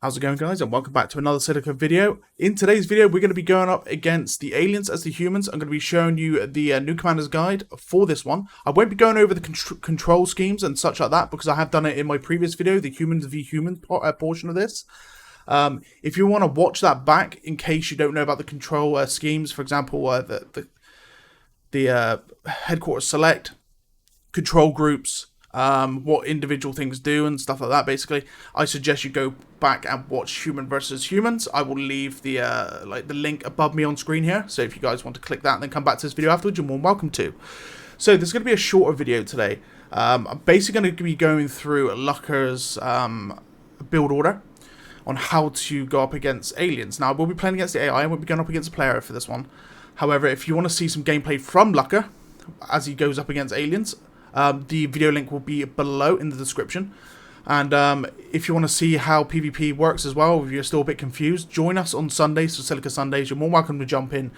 How's it going, guys, and welcome back to another Silica video. In today's video, we're going to be going up against the aliens as the humans. I'm going to be showing you the new commander's guide for this one. I won't be going over the control schemes and such like that because I have done it in my previous video, the humans v humans portion of this. If you want to watch that back in case you don't know about the control schemes, for example, the headquarters select, control groups, what individual things do and stuff like that, basically, I suggest you go back and watch Human versus Humans. I will leave the the link above me on screen here, so if you guys want to click that and then come back to this video afterwards, you're more than welcome to. So there's going to be a shorter video today. I'm basically going to be going through Lucker's build order on how to go up against aliens. Now, I will be playing against the AI, I won't be going up against a player for this one. However, if you want to see some gameplay from Lucker as he goes up against aliens, the video link will be below in the description. And if you want to see how PvP works as well, if you're still a bit confused, join us on Sundays, for Silica Sundays. You're more welcome to jump in.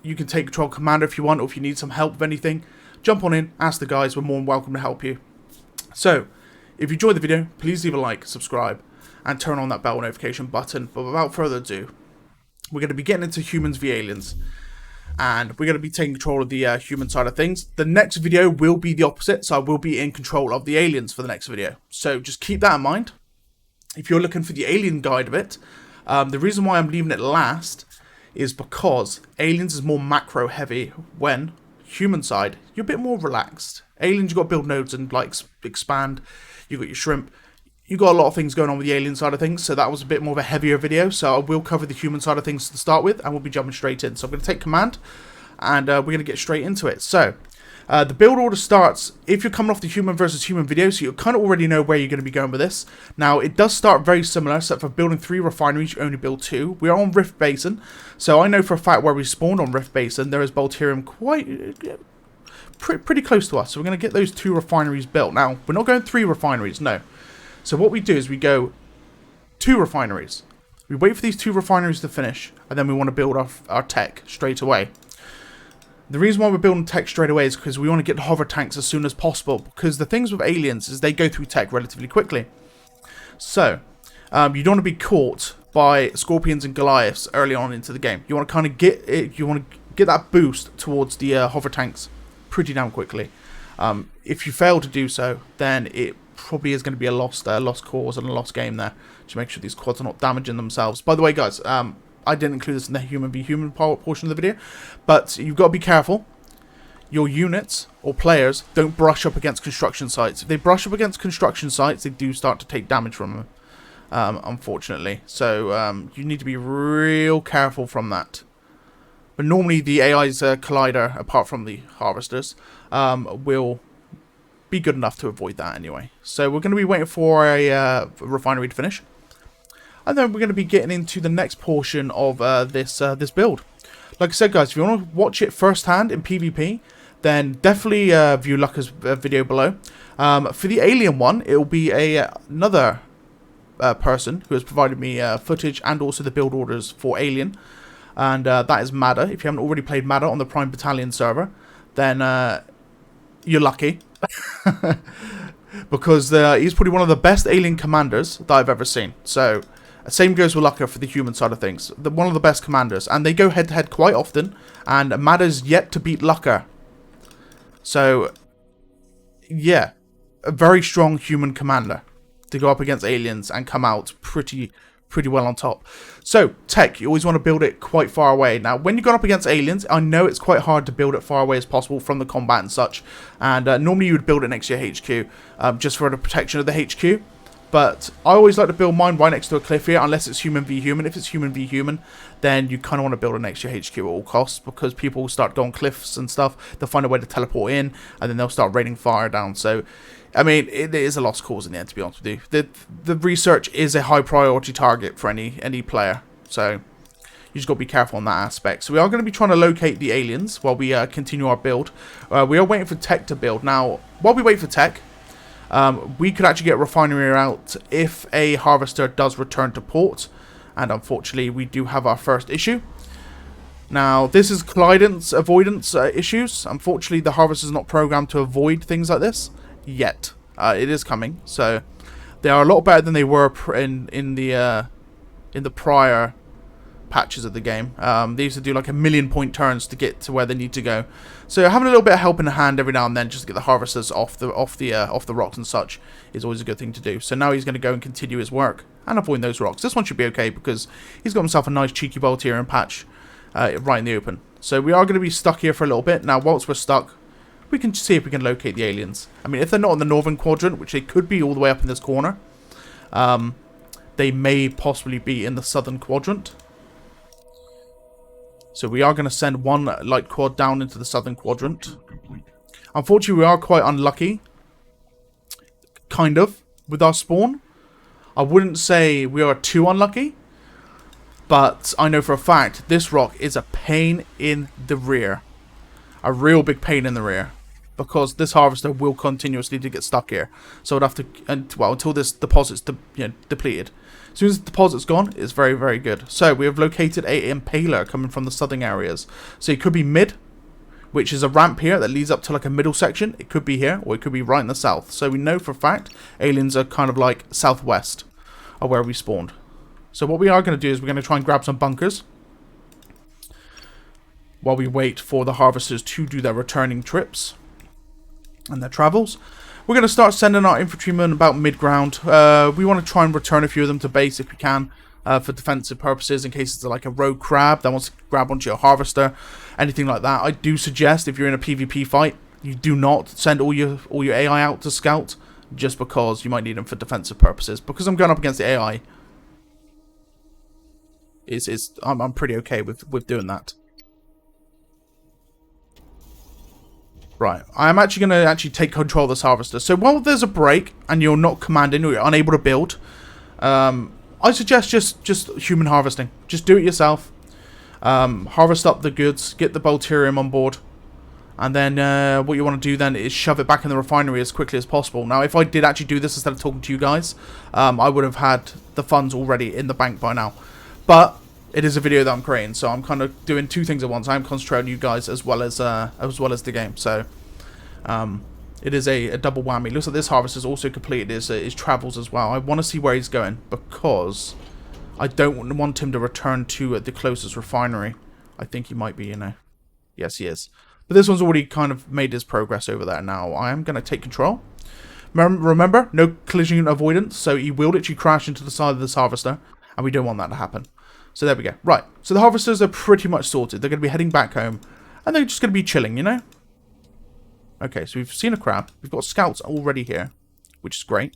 You can take control commander if you want, or if you need some help with anything, jump on in, ask the guys. We're more than welcome to help you. So, if you enjoyed the video, please leave a like, subscribe, and turn on that bell notification button. But without further ado, we're going to be getting into humans v aliens. And we're going to be taking control of the human side of things. The next video will be the opposite, so I will be in control of the aliens for the next video. So just keep that in mind. If you're looking for the alien guide of it, the reason why I'm leaving it last is because aliens is more macro heavy, when human side, you're a bit more relaxed. Aliens, you've got to build nodes and like expand. You've got your shrimp. You've got a lot of things going on with the alien side of things, so that was a bit more of a heavier video. So I will cover the human side of things to start with, and we'll be jumping straight in. So I'm going to take command, and we're going to get straight into it. So the build order starts, if you're coming off the human versus human video, so you kind of already know where you're going to be going with this. Now, it does start very similar, except for building 3 refineries, you only build 2. We are on Rift Basin, so I know for a fact where we spawned on Rift Basin, there is Bolterium pretty close to us. So we're going to get those 2 refineries built. Now, we're not going 3 refineries, no. So what we do is we go 2 refineries. We wait for these 2 refineries to finish, and then we want to build our tech straight away. The reason why we're building tech straight away is because we want to get the hover tanks as soon as possible, because the things with aliens is they go through tech relatively quickly. So, you don't want to be caught by scorpions and Goliaths early on into the game. You want to kind of get it, you want to get that boost towards the hover tanks pretty damn quickly. If you fail to do so, then it probably is going to be a lost cause and a lost game there. Just make sure these quads are not damaging themselves. By the way, guys, I didn't include this in the human v human portion of the video, but you've got to be careful. Your units or players don't brush up against construction sites. If they brush up against construction sites, they do start to take damage from them, unfortunately. So you need to be real careful from that. But normally the AI's collider, apart from the harvesters, will be good enough to avoid that anyway. So we're going to be waiting for a refinery to finish, and then we're going to be getting into the next portion of this build. Like I said, guys, if you want to watch it firsthand in PvP, then definitely view Lucker's video below. For the alien one, it will be another person who has provided me footage and also the build orders for alien, and that is Madder. If you haven't already played Madder on the Prime Battalion server, then you're lucky. Because he's probably one of the best alien commanders that I've ever seen. So, same goes with Lucker for the human side of things. One of the best commanders. And they go head-to-head quite often. And Madder's yet to beat Lucker. So, yeah. A very strong human commander to go up against aliens and come out pretty well on top. So, tech, you always want to build it quite far away. Now, when you go up against aliens, I know it's quite hard to build it far away as possible from the combat and such. And normally you would build it next to your HQ, just for the protection of the HQ. But I always like to build mine right next to a cliff here, unless it's human v human. If it's human v human, then you kind of want to build it next to your HQ at all costs, because people will start going cliffs and stuff. They'll find a way to teleport in, and then they'll start raining fire down. So, I mean, it is a lost cause in the end, to be honest with you. The research is a high priority target for any player, so you just got to be careful on that aspect. So we are going to be trying to locate the aliens while we continue our build. We are waiting for tech to build. Now, while we wait for tech, we could actually get a refinery out if a harvester does return to port, and unfortunately we do have our first issue. Now, this is collidence avoidance issues. Unfortunately, the harvester is not programmed to avoid things like this yet. It is coming, so They are a lot better than they were in the prior patches of the game. They used to do like 1,000,000 point turns to get to where they need to go. So having a little bit of help in the hand every now and then, just to get the harvesters off the rocks and such, is always a good thing to do. So now he's going to go and continue his work and avoid those rocks. This one should be okay because he's got himself a nice cheeky Volterian patch right in the open. So we are going to be stuck here for a little bit. Now, whilst we're stuck, we can see if we can locate the aliens. I mean, if they're not in the northern quadrant, which they could be all the way up in this corner, they may possibly be in the southern quadrant. So we are going to send one light quad down into the southern quadrant. Unfortunately, we are quite unlucky. Kind of, with our spawn. I wouldn't say we are too unlucky. But I know for a fact, this rock is a pain in the rear. A real big pain in the rear. Because this harvester will continuously get stuck here. So I'd have to, until this deposit's depleted. As soon as the deposit's gone, it's very, very good. So we have located a impaler coming from the southern areas. So it could be mid, which is a ramp here that leads up to like a middle section. It could be here, or it could be right in the south. So we know for a fact aliens are kind of like southwest of where we spawned. So what we are going to do is we're going to try and grab some bunkers while we wait for the harvesters to do their returning trips and their travels. We're going to start sending our infantrymen about mid-ground. We want to try and return a few of them to base if we can, for defensive purposes, in case it's like a rogue crab that wants to grab onto your harvester, anything like that. I do suggest if you're in a PvP fight, you do not send all your AI out to scout, just because you might need them for defensive purposes. Because I'm going up against the AI, I'm pretty okay with doing that. Right, I'm actually going to take control of this harvester. So while there's a break and you're not commanding or you're unable to build, I suggest just human harvesting. Just do it yourself. Harvest up the goods, get the Volterium on board, and then what you want to do then is shove it back in the refinery as quickly as possible. Now, if I did actually do this instead of talking to you guys, I would have had the funds already in the bank by now. But it is a video that I'm creating, so I'm kind of doing two things at once. I'm concentrating on you guys as well as the game. So it is a double whammy. Looks like this harvest has also completed his travels as well. I want to see where he's going because I don't want him to return to the closest refinery. I think he might be, Yes, he is. But this one's already kind of made his progress over there now. I am going to take control. Remember, no collision avoidance, so he will literally crash into the side of this harvester, and we don't want that to happen. So there we go. Right, so the harvesters are pretty much sorted. They're going to be heading back home, and they're just going to be chilling, Okay, so we've seen a crab. We've got scouts already here, which is great.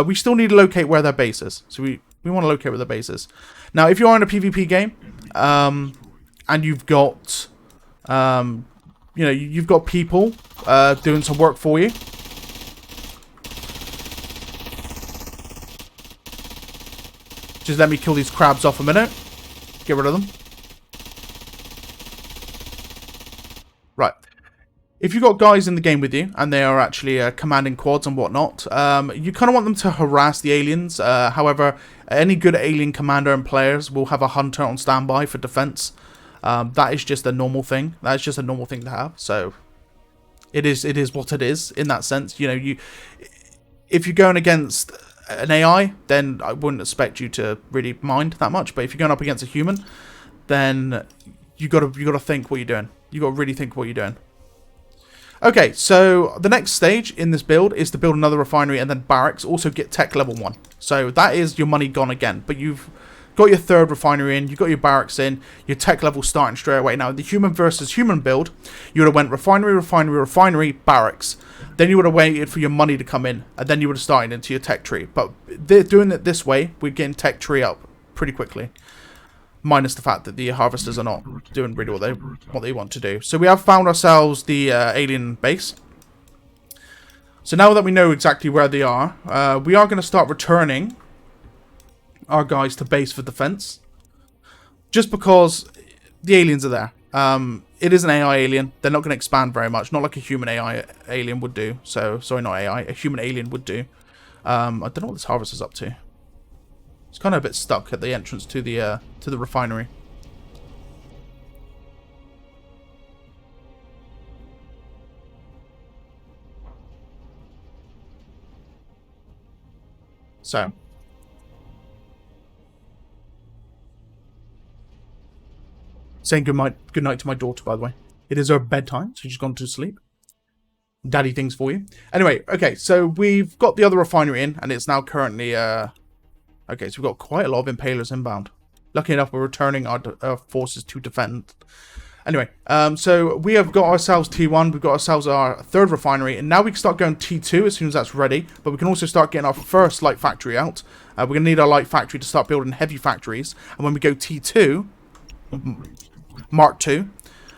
We still need to locate where their base is. So we want to locate where their base is. Now, if you are in a PvP game, and you've got, you've got people doing some work for you. Just let me kill these crabs off a minute. Get rid of them. Right. If you've got guys in the game with you, and they are actually commanding quads and whatnot, you kind of want them to harass the aliens. However, any good alien commander and players will have a hunter on standby for defense. That is just a normal thing. That is just a normal thing to have. So, it is what it is in that sense. If you're going against an AI, then I wouldn't expect you to really mind that much. But if you're going up against a human, then you got to think what you're doing. You got to really think what you're doing. Okay, so the next stage in this build is to build another refinery and then barracks. Also get tech level 1. So that is your money gone again. But you've got your third refinery in, you've got your barracks in, your tech level starting straight away. Now, the human versus human build, you would have went refinery, refinery, refinery, barracks. Then you would have waited for your money to come in, and then you would have started into your tech tree. But they're doing it this way, we're getting tech tree up pretty quickly. Minus the fact that the harvesters are not doing really what they want to do. So we have found ourselves the alien base. So now that we know exactly where they are, we are going to start returning our guys to base for defense. Just because the aliens are there. It is an AI alien. They're not going to expand very much. Not like a human AI alien would do. So, sorry, not AI. A human alien would do. I don't know what this harvester's up to. It's kind of a bit stuck at the entrance to the refinery. So, saying good night to my daughter, by the way. It is her bedtime, so she's gone to sleep. Daddy things for you. Anyway, okay, so we've got the other refinery in, and it's now currently, okay, so we've got quite a lot of impalers inbound. Lucky enough, we're returning our forces to defend. Anyway, so we have got ourselves T1, we've got ourselves our third refinery, and now we can start going T2 as soon as that's ready, but we can also start getting our first light factory out. We're going to need our light factory to start building heavy factories, and when we go T2, Mark II,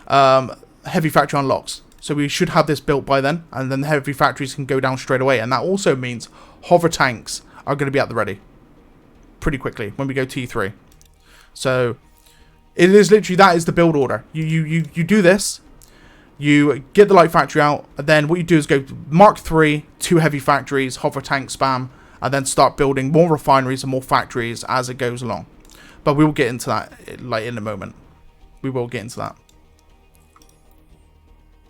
heavy factory unlocks. So we should have this built by then, and then the heavy factories can go down straight away, and that also means hover tanks are going to be at the ready pretty quickly when we go T3. So it is literally, that is the build order. You do this, you get the light factory out, and then what you do is go Mark III, 2 heavy factories, hover tank spam, and then start building more refineries and more factories as it goes along. But we will get into that like in a moment. We will get into that.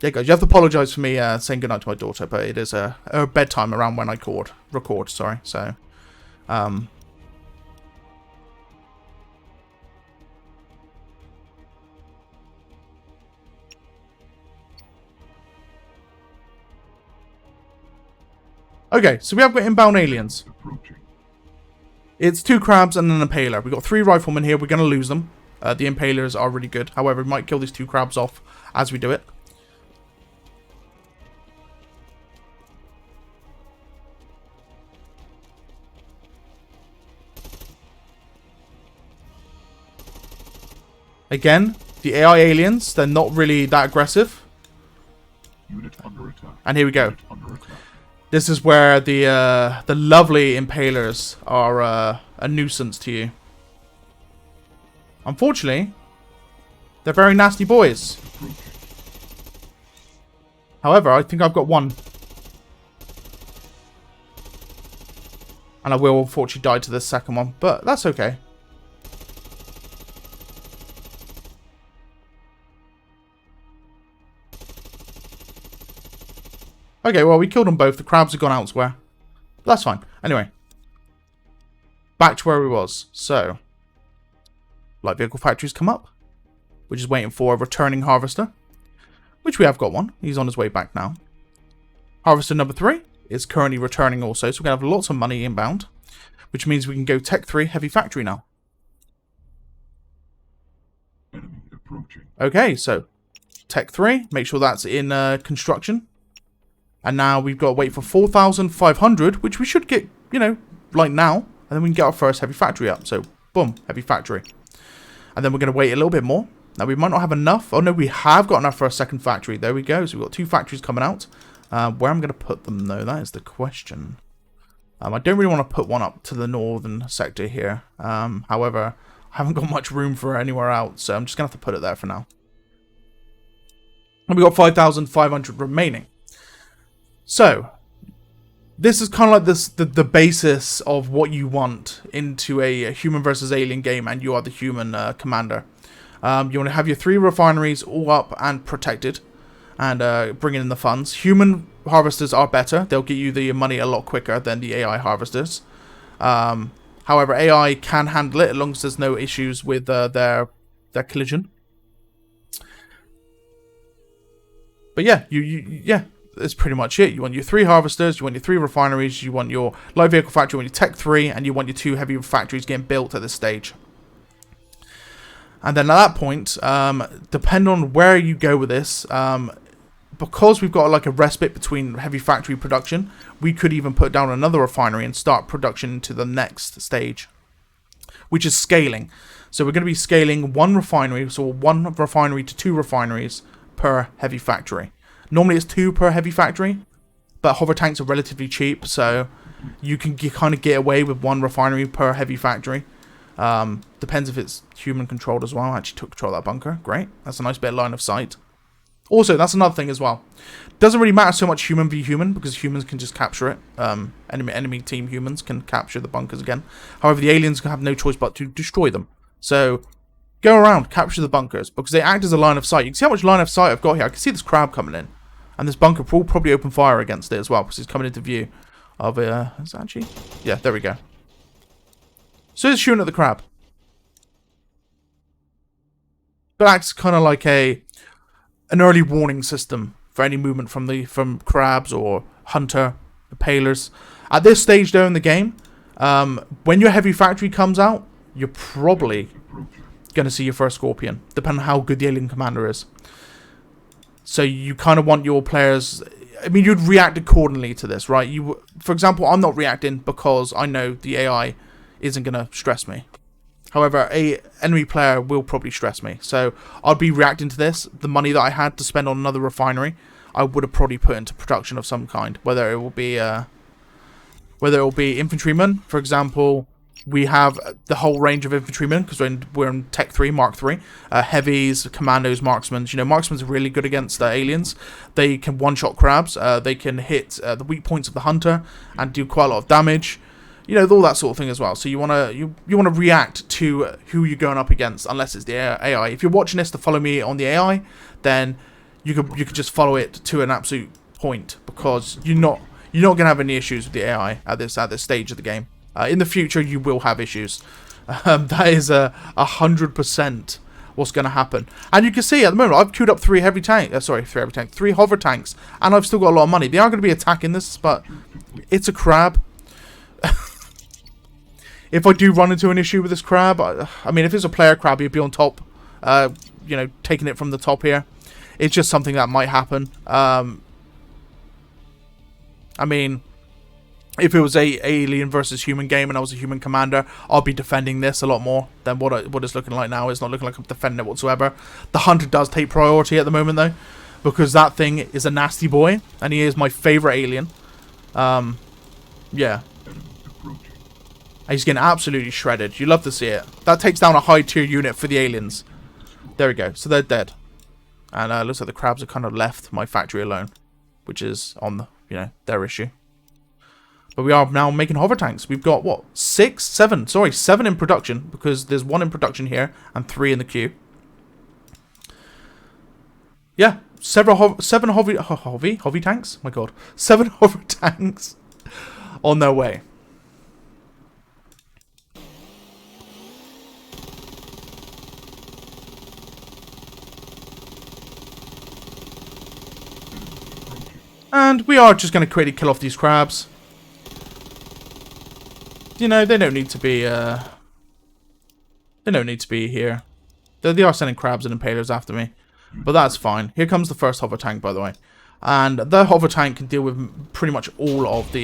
Yeah, guys, you have to apologise for me saying goodnight to my daughter, but it is her bedtime around when I record. Sorry, so okay, so we have got inbound aliens. It's 2 crabs and an impaler. We've got 3 riflemen here. We're going to lose them. The impalers are really good. However, we might kill these 2 crabs off as we do it. Again, the AI aliens, they're not really that aggressive. Unit under attack. And here we go. This is where the lovely impalers are a nuisance to you. Unfortunately, they're very nasty boys. However, I think I've got one. And I will unfortunately die to this second one, but that's okay. Okay, well, we killed them both. The crabs have gone elsewhere. But that's fine. Anyway. Back to where we was. So. Light vehicle factories come up. We're just waiting for a returning harvester. Which we have got one. He's on his way back now. Harvester number 3 is currently returning also. So we're going to have lots of money inbound. Which means we can go Tech 3 heavy factory now. Enemy approaching. Okay, so. Tech 3. Make sure that's in construction. And now we've got to wait for 4,500, which we should get, you know, like now. And then we can get our first heavy factory up. So, boom, heavy factory. And then we're going to wait a little bit more. Now, we might not have enough. Oh, no, we have got enough for a second factory. There we go. So, we've got 2 factories coming out. Where I'm going to put them, though, that is the question. I don't really want to put one up to the northern sector here. However, I haven't got much room for anywhere else. So, I'm just going to have to put it there for now. And we've got 5,500 remaining. So, this is kind of like the basis of what you want into a human versus alien game, and you are the human commander. You want to have your 3 refineries all up and protected, and bringing in the funds. Human harvesters are better. They'll get you the money a lot quicker than the AI harvesters. However, AI can handle it as long as there's no issues with their collision. But yeah, yeah. That's pretty much it. You want your 3 harvesters, you want your 3 refineries, you want your light vehicle factory, you want your Tech 3, and you want your 2 heavy factories getting built at this stage. And then at that point, depending on where you go with this, because we've got like a respite between heavy factory production, we could even put down another refinery and start production to the next stage, which is scaling. So we're going to be scaling 1 refinery, so 1 refinery to 2 refineries per heavy factory. Normally it's 2 per heavy factory, but hover tanks are relatively cheap, so you can kind of get away with 1 refinery per heavy factory. Depends if it's human controlled as well. I actually took control of that bunker. Great. That's a nice bit of line of sight. Also, that's another thing as well. Doesn't really matter so much human v human, because humans can just capture it. Enemy team humans can capture the bunkers again. However, the aliens can have no choice but to destroy them. So, go around, capture the bunkers, because they act as a line of sight. You can see how much line of sight I've got here. I can see this crab coming in. And this bunker will probably open fire against it as well, because it's coming into view of is it actually? Yeah, there we go. So it's shooting at the crab. But acts kind of like an early warning system for any movement from crabs or hunter, impalers. At this stage though in the game, when your heavy factory comes out, you're probably going to see your first scorpion, depending on how good the alien commander is. So you kind of want your players... I mean, you'd react accordingly to this, right? For example, I'm not reacting because I know the AI isn't going to stress me. However, a enemy player will probably stress me. So I'd be reacting to this. The money that I had to spend on another refinery, I would have probably put into production of some kind. Whether it will be infantrymen, for example. We have the whole range of infantrymen because we're in Tech 3, Mark 3. Heavies, commandos, marksmen. You know, marksmen are really good against aliens. They can one-shot crabs. They can hit the weak points of the hunter and do quite a lot of damage. You know, all that sort of thing as well. So you wanna react to who you're going up against, unless it's the AI. If you're watching this to follow me on the AI, then you could just follow it to an absolute point because you're not gonna have any issues with the AI at this stage of the game. In the future, you will have issues. That is 100% what's going to happen. And you can see at the moment, I've queued up three hover tanks, and I've still got a lot of money. They are going to be attacking this, but it's a crab. If I do run into an issue with this crab, I mean, if it's a player crab, he'd be on top, you know, taking it from the top here. It's just something that might happen. I mean... If it was a alien versus human game and I was a human commander, I'll be defending this a lot more than what it's looking like now. It's not looking like I'm defending it whatsoever. The hunter does take priority at the moment though, because that thing is a nasty boy and he is my favorite alien. Yeah. And he's getting absolutely shredded. You love to see it. That takes down a high tier unit for the aliens. There we go. So they're dead. And looks like the crabs have kind of left my factory alone, which is on the, you know, their issue. But we are now making hover tanks. We've got, what, 7 in production, because there's 1 in production here and 3 in the queue. Yeah, 7 hover tanks? My god. 7 hover tanks on their way. And we are just going to quickly kill off these crabs. You know, they don't need to be, here. They are sending crabs and impalers after me. But that's fine. Here comes the first hover tank, by the way. And the hover tank can deal with pretty much all of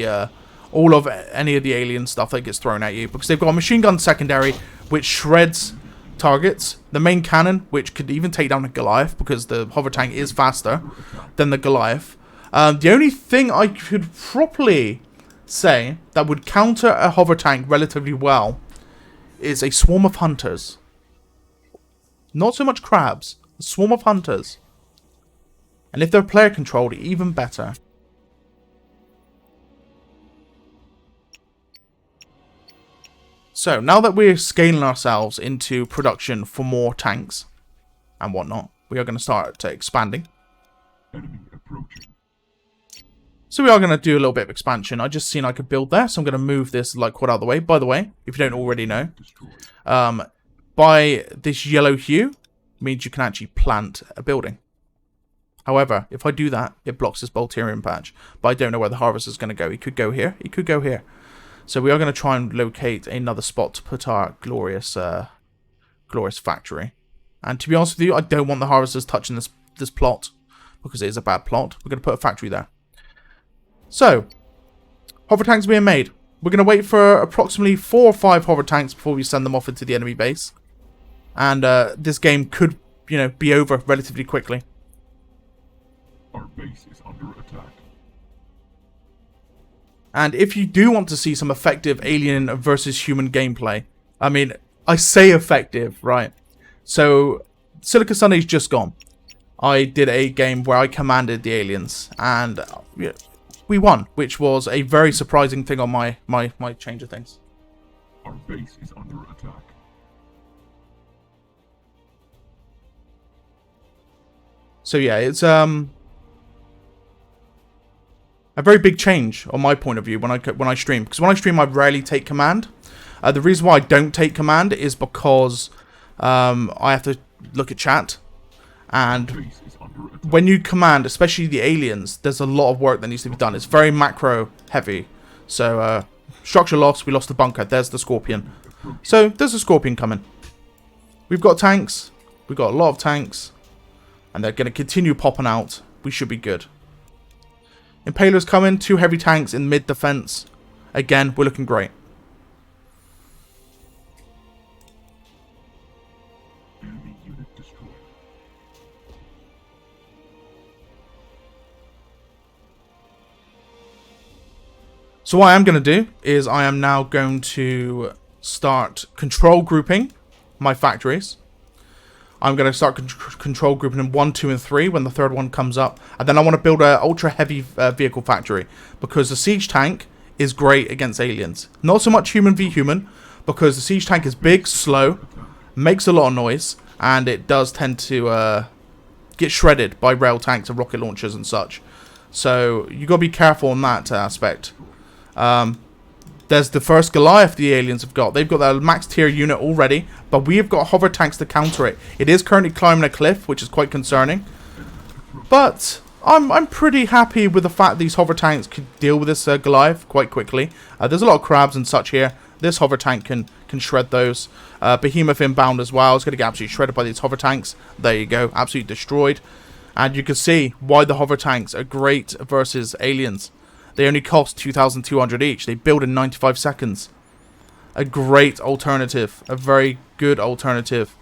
any of the alien stuff that gets thrown at you. Because they've got a machine gun secondary, which shreds targets. The main cannon, which could even take down a Goliath, because the hover tank is faster than the Goliath. The only thing I could properly say that would counter a hover tank relatively well is a swarm of hunters. Not so much crabs, a swarm of hunters. And if they're player controlled, even better. So now that we're scaling ourselves into production for more tanks and whatnot, we are going to start expanding. Enemy approaching. So we are going to do a little bit of expansion. I just seen I could build there, so I'm going to move this like quite out of the way. By the way, if you don't already know, by this yellow hue means you can actually plant a building. However, if I do that, it blocks this Bolterium patch. But I don't know where the harvest is going to go. He could go here. He could go here. So we are going to try and locate another spot to put our glorious factory. And to be honest with you, I don't want the harvesters touching this plot, because it is a bad plot. We're going to put a factory there. So, hover tanks being made. We're going to wait for approximately 4 or 5 hover tanks before we send them off into the enemy base. And this game could, you know, be over relatively quickly. Our base is under attack. And if you do want to see some effective alien versus human gameplay, I mean, I say effective, right? So, Silica Sunday's just gone. I did a game where I commanded the aliens, and we won, which was a very surprising thing on my change of things. Our base is under attack. So yeah, it's a very big change on my point of view when I stream, because when I stream I rarely take command. The reason why I don't take command is because I have to look at chat. And Base is under attack. when you command, especially the aliens, there's a lot of work that needs to be done. It's very macro heavy. So, structure lost. We lost the bunker. There's the Scorpion. So, there's a Scorpion coming. We've got tanks. We've got a lot of tanks. And they're going to continue popping out. We should be good. Impaler's coming. 2 heavy tanks in mid-defense. Again, we're looking great. Enemy unit destroyed. So what I am going to do is I am now going to start control grouping my factories. I'm going to start control grouping in 1, 2, and 3 when the third one comes up. And then I want to build an ultra heavy vehicle factory. Because the siege tank is great against aliens. Not so much human v human. Because the siege tank is big, slow, makes a lot of noise. And it does tend to get shredded by rail tanks and rocket launchers and such. So you got to be careful on that aspect. There's the first Goliath the aliens have got. They've got their max tier unit already, but we have got hover tanks to counter it. It is currently climbing a cliff, which is quite concerning. But I'm pretty happy with the fact these hover tanks can deal with this Goliath quite quickly. There's a lot of crabs and such here. This hover tank can shred those. Behemoth inbound as well. It's going to get absolutely shredded by these hover tanks. There you go. Absolutely destroyed. And you can see why the hover tanks are great versus aliens. They only cost 2,200 each. They build in 95 seconds. A great alternative. A very good alternative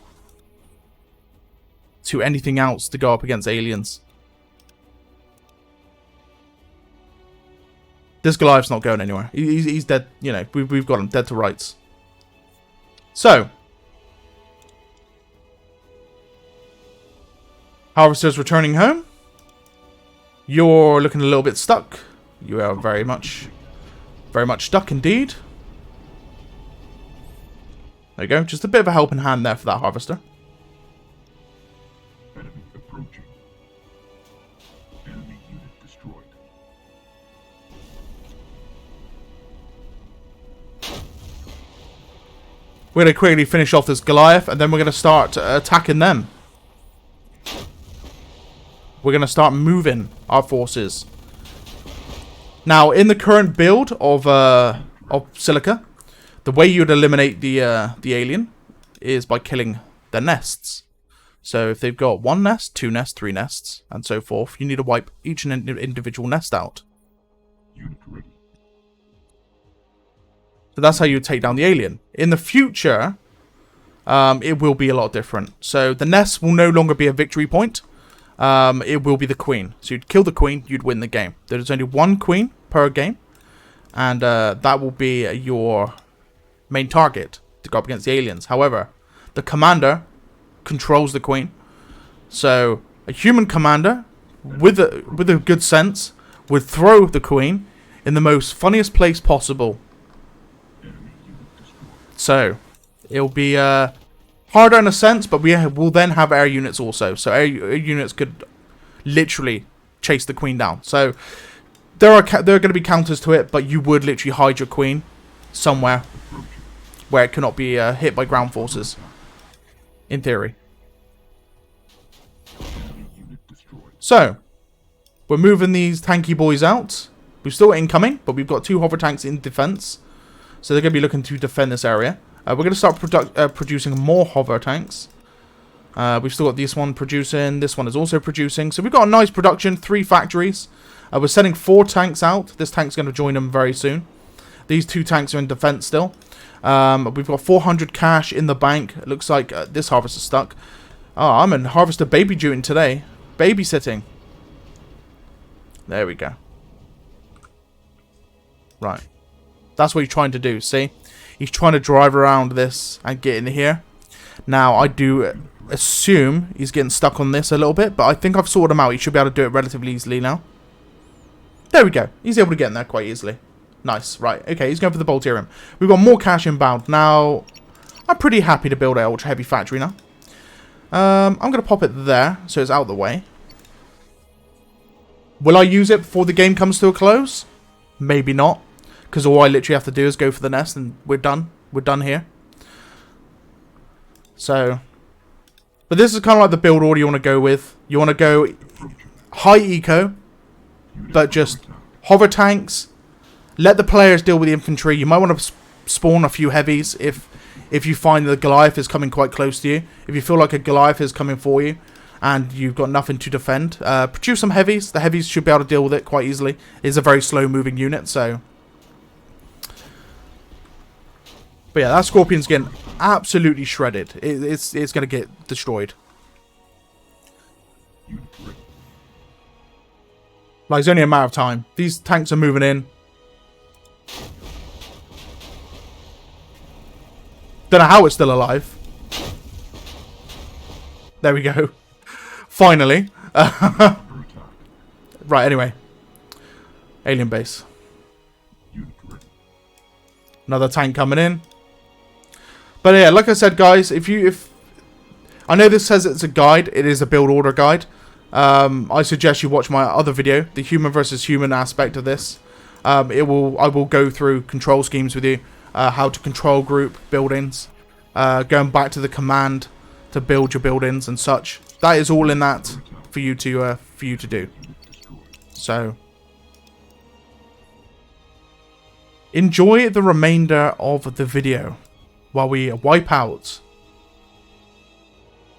to anything else to go up against aliens. This Goliath's not going anywhere. He's dead. You know, we've got him dead to rights. So, Harvester's returning home. You're looking a little bit stuck. You are very much stuck indeed. There you go. Just a bit of a helping hand there for that Harvester. Enemy approaching. Enemy unit destroyed. We're going to quickly finish off this Goliath, and then we're going to start attacking them. We're going to start moving our forces. Now, in the current build of Silica, the way you'd eliminate the alien is by killing their nests. So if they've got 1 nest, 2 nests, 3 nests, and so forth, you need to wipe each individual nest out. Unit ready. So that's how you take down the alien. In the future, it will be a lot different. So the nest will no longer be a victory point. It will be the queen. So you'd kill the queen, you'd win the game. There's only 1 queen per game. And that will be your main target to go up against the aliens. However, the commander controls the queen. So a human commander with a good sense would throw the queen in the most funniest place possible. So it'll be harder in a sense, but we will then have air units also. So air units could literally chase the queen down. So there are going to be counters to it, but you would literally hide your queen somewhere where it cannot be hit by ground forces. In theory. So we're moving these tanky boys out. We've still got incoming, but we've got 2 hover tanks in defense. So they're going to be looking to defend this area. We're going to start producing more hover tanks. We've still got this one producing. This one is also producing. So we've got a nice production. 3 factories. We're sending 4 tanks out. This tank's going to join them very soon. These 2 tanks are in defense still. We've got 400 cash in the bank. It looks like this harvester's stuck. Oh, I'm in harvester baby duty today. Babysitting. There we go. Right. That's what he's trying to do, see? He's trying to drive around this and get in here. Now, I do assume he's getting stuck on this a little bit, but I think I've sorted him out. He should be able to do it relatively easily now. There we go. He's able to get in there quite easily. Nice. Right. Okay, he's going for the Bolterium. We've got more cash inbound. Now, I'm pretty happy to build an ultra heavy factory now. I'm going to pop it there, so it's out of the way. Will I use it before the game comes to a close? Maybe not. Because all I literally have to do is go for the nest and we're done. we're done here. So, but this is kind of like the build order you want to go with. You want to go high eco, but just hover tanks. Let the players deal with the infantry. You might want to spawn a few heavies if you find the Goliath is coming quite close to you. If you feel like a Goliath is coming for you and you've got nothing to defend, produce some heavies. The heavies should be able to deal with it quite easily. It's a very slow moving unit, so. But yeah, that Scorpion's getting absolutely shredded. It's going to get destroyed. Like, it's only a matter of time. These tanks are moving in. Don't know how it's still alive. There we go. Finally. Right, anyway. Alien base. Another tank coming in. But yeah, like I said, guys, if I know this says it's a guide, it is a build order guide. I suggest you watch my other video, the human versus human aspect of this. I will go through control schemes with you, how to control group buildings, going back to the command to build your buildings and such. That is all in that for you to do. So enjoy the remainder of the video while we wipe out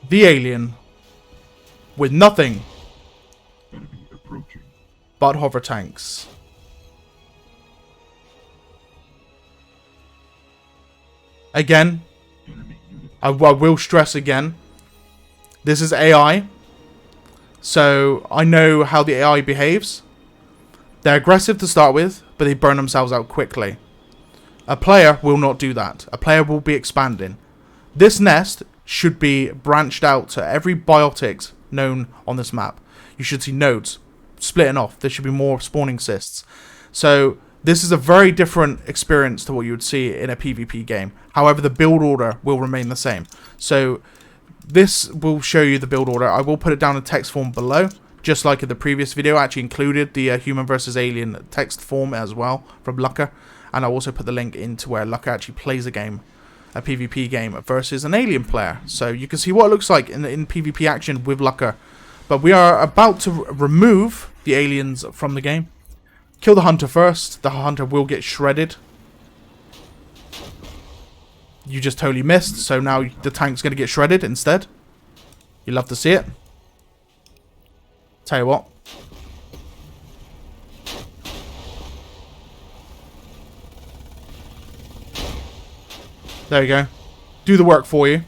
the alien with nothing but hover tanks. Again, I will stress again, this is AI, so I know how the AI behaves. They're aggressive to start with, but they burn themselves out quickly. A player will not do that. A player will be expanding. This nest should be branched out to every biotics known on this map. You should see nodes splitting off. There should be more spawning cysts. So this is a very different experience to what you would see in a PvP game. However, the build order will remain the same. So this will show you the build order. I will put it down in text form below. Just like in the previous video, I actually included the human versus alien text form as well from Lucka. And I'll also put the link into where Lucka actually plays a game, a PvP game versus an alien player. So you can see what it looks like in PvP action with Lucka. But we are about to remove the aliens from the game. Kill the hunter first. The hunter will get shredded. You just totally missed. So now the tank's going to get shredded instead. You love to see it. Tell you what. There you go. Do the work for you.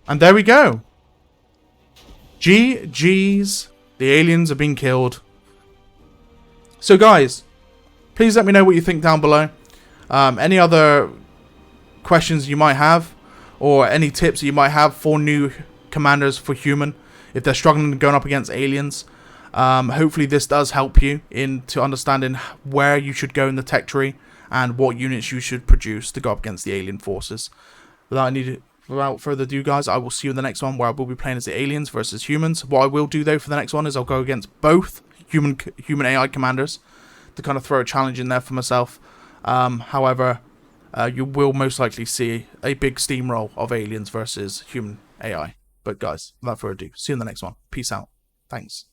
And there we go. GG's. The aliens have been killed. So guys, please let me know what you think down below. Any other questions you might have, or any tips you might have for new commanders for human, if they're struggling going up against aliens. Hopefully this does help you into understanding where you should go in the tech tree and what units you should produce to go up against the alien forces. Without further ado, guys, I will see you in the next one where I will be playing as the aliens versus humans. What I will do though for the next one is I'll go against both human AI commanders to kind of throw a challenge in there for myself. However, you will most likely see a big steamroll of aliens versus human AI. But guys, without further ado, see you in the next one. Peace out. Thanks.